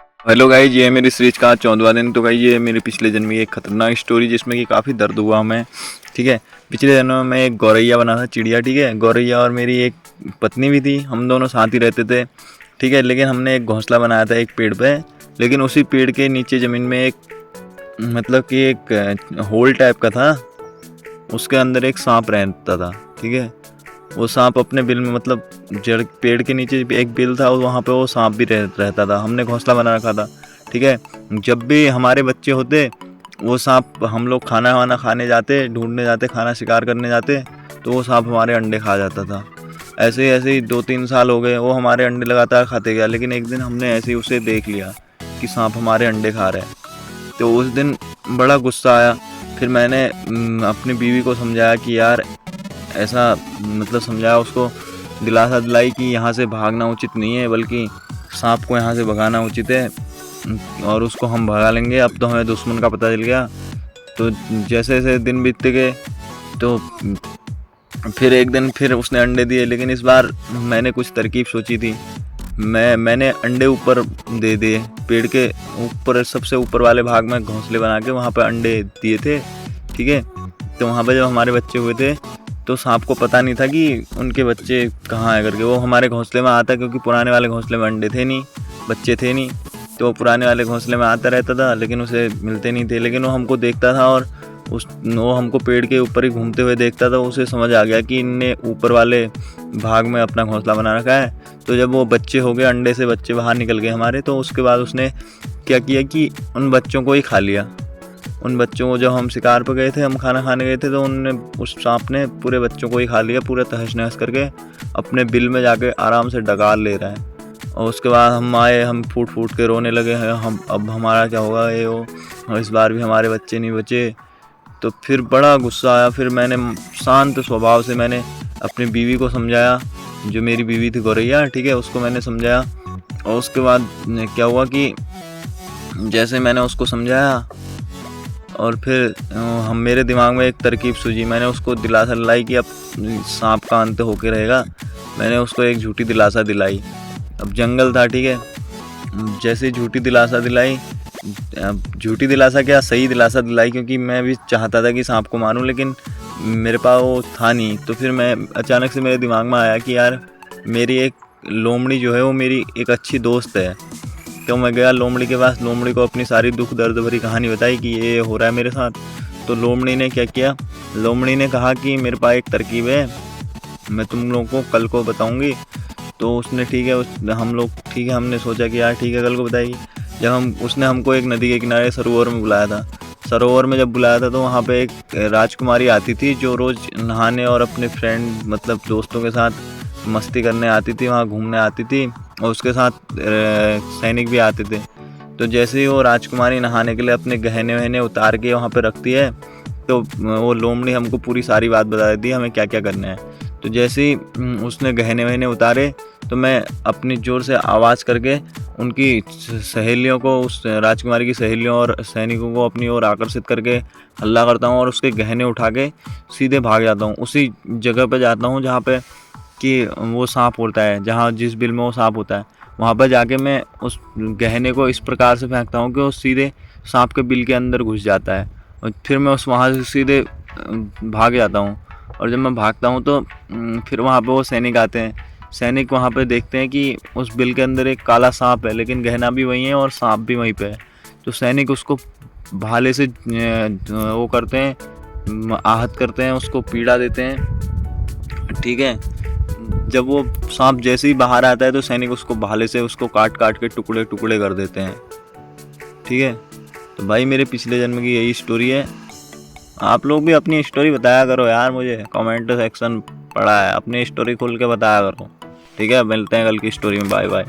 Hello guys, ये है मेरी सीरीज का 14वां दिन। तो गाइज ये मेरे पिछले जन्म की एक खतरनाक स्टोरी जिसमें कि काफ़ी दर्द हुआ हमें। ठीक है, पिछले जन्म में मैं एक गौरैया बना था, चिड़िया। ठीक है, गौरैया और मेरी एक पत्नी भी थी, हम दोनों साथ ही रहते थे। ठीक है, लेकिन हमने एक घोंसला बनाया था एक पेड़ पे। लेकिन उसी पेड़ के नीचे ज़मीन में एक मतलब कि एक होल टाइप का था, उसके अंदर एक सांप रहता था। ठीक है, वो सांप अपने बिल में मतलब जड़ पेड़ के नीचे एक बिल था, वहाँ पे वो सांप भी रहता था। हमने घोंसला बना रखा था। ठीक है, जब भी हमारे बच्चे होते, वो सांप, हम लोग खाना वाना खाने जाते, ढूंढने जाते, खाना शिकार करने जाते, तो वो सांप हमारे अंडे खा जाता था। ऐसे ही 2-3 साल हो गए, वो हमारे अंडे लगातार खाते गया। लेकिन एक दिन हमने ऐसे ही उसे देख लिया कि सांप हमारे अंडे खा रहा है, तो उस दिन बड़ा गुस्सा आया। फिर मैंने अपनी बीवी को समझाया कि यार ऐसा, मतलब समझाया उसको, दिलासा दिलाई कि यहाँ से भागना उचित नहीं है, बल्कि सांप को यहाँ से भगाना उचित है, और उसको हम भगा लेंगे। अब तो हमें दुश्मन का पता चल गया। तो जैसे जैसे दिन बीतते गए, तो फिर एक दिन फिर उसने अंडे दिए। लेकिन इस बार मैंने कुछ तरकीब सोची थी। मैंने अंडे ऊपर दे दिए, पेड़ के ऊपर, सबसे ऊपर वाले भाग में घोंसले बना के वहाँ पर अंडे दिए थे। ठीक है, तो वहाँ पर जब हमारे बच्चे हुए थे, तो सांप को पता नहीं था कि उनके बच्चे कहाँ है करके। वो हमारे घोंसले में आता, क्योंकि पुराने वाले घोंसले में अंडे थे नहीं, बच्चे थे नहीं, तो वो पुराने वाले घोंसले में आता रहता था, लेकिन उसे मिलते नहीं थे। लेकिन वो हमको देखता था, और वो हमको पेड़ के ऊपर ही घूमते हुए देखता था। उसे समझ आ गया कि इनने ऊपर वाले भाग में अपना घोंसला बना रखा है। तो जब वो बच्चे हो गए, अंडे से बच्चे बाहर निकल गए हमारे, तो उसके बाद उसने क्या किया कि उन बच्चों को ही खा लिया। उन बच्चों को, जब हम शिकार पर गए थे, हम खाना खाने गए थे, तो उनने, उस सांप ने पूरे बच्चों को ही खा लिया, पूरा तहस नहस करके अपने बिल में जाके आराम से डकार ले रहा है। और उसके बाद हम आए, हम फूट फूट के रोने लगे हैं, हम अब हमारा क्या होगा, ये हो, और इस बार भी हमारे बच्चे नहीं बचे। तो फिर बड़ा गुस्सा आया। फिर मैंने शांत स्वभाव से मैंने अपनी बीवी को समझाया, जो मेरी बीवी थी गौरैया। ठीक है, उसको मैंने समझाया। और उसके बाद क्या हुआ कि जैसे मैंने उसको समझाया, और फिर हम, मेरे दिमाग में एक तरकीब सूझी। मैंने उसको दिलासा दिलाई कि अब सांप का अंत होके रहेगा। मैंने उसको एक झूठी दिलासा दिलाई। अब जंगल था, ठीक है, जैसे झूठी दिलासा दिलाई, झूठी दिलासा क्या, सही दिलासा दिलाई, क्योंकि मैं भी चाहता था कि सांप को मारूं, लेकिन मेरे पास वो था नहीं। तो फिर मैं, अचानक से मेरे दिमाग में आया कि यार मेरी एक लोमड़ी जो है, वो मेरी एक अच्छी दोस्त है। तो मैं गया लोमड़ी के पास, लोमड़ी को अपनी सारी दुख दर्द भरी कहानी बताई कि ये हो रहा है मेरे साथ। तो लोमड़ी ने क्या किया, लोमड़ी ने कहा कि मेरे पास एक तरकीब है, मैं तुम लोगों को कल को बताऊंगी। तो उसने, ठीक है, हम लोग, ठीक है, हमने सोचा कि यार ठीक है, कल को बताएगी। जब उसने हमको एक नदी के किनारे सरोवर में बुलाया था। सरोवर में जब बुलाया था, तो वहाँ पे एक राजकुमारी आती थी, जो रोज़ नहाने और अपने फ्रेंड, मतलब दोस्तों के साथ मस्ती करने आती थी, वहाँ घूमने आती थी, और उसके साथ सैनिक भी आते थे। तो जैसे ही वो राजकुमारी नहाने के लिए अपने गहने वहने उतार के वहाँ पे रखती है, तो वो लोमड़ी हमको पूरी सारी बात बता देती है हमें क्या क्या करना है। तो जैसे ही उसने गहने वहने उतारे, तो मैं अपनी ज़ोर से आवाज़ करके उनकी सहेलियों को, उस राजकुमारी की सहेलियों और सैनिकों को अपनी ओर आकर्षित करके हल्ला करता हूँ, और उसके गहने उठा के सीधे भाग जाता हूँ। उसी जगह पे जाता हूँ जहाँ पे कि वो सांप होता है, जहाँ जिस बिल में वो सांप होता है, वहाँ पर जाके मैं उस गहने को इस प्रकार से फेंकता हूँ कि वो सीधे सांप के बिल के अंदर घुस जाता है। और फिर मैं वहाँ से सीधे भाग जाता हूँ। और जब मैं भागता हूँ, तो फिर वहाँ पे वो सैनिक आते हैं। सैनिक वहाँ पे देखते हैं कि उस बिल के अंदर एक काला सांप है, लेकिन गहना भी वही है और सांप भी वहीं पे है। तो सैनिक उसको भाले से वो करते हैं, आहत करते हैं, उसको पीड़ा देते हैं। ठीक है, जब वो सांप जैसे ही बाहर आता है, तो सैनिक उसको भाले से उसको काट काट के टुकड़े टुकड़े कर देते हैं। ठीक है, तो भाई मेरे पिछले जन्म की यही स्टोरी है। आप लोग भी अपनी स्टोरी बताया करो यार, मुझे कमेंट सेक्शन पड़ा है, अपनी स्टोरी खोल के बताया करो। ठीक है, मिलते हैं कल की स्टोरी में। Bye bye.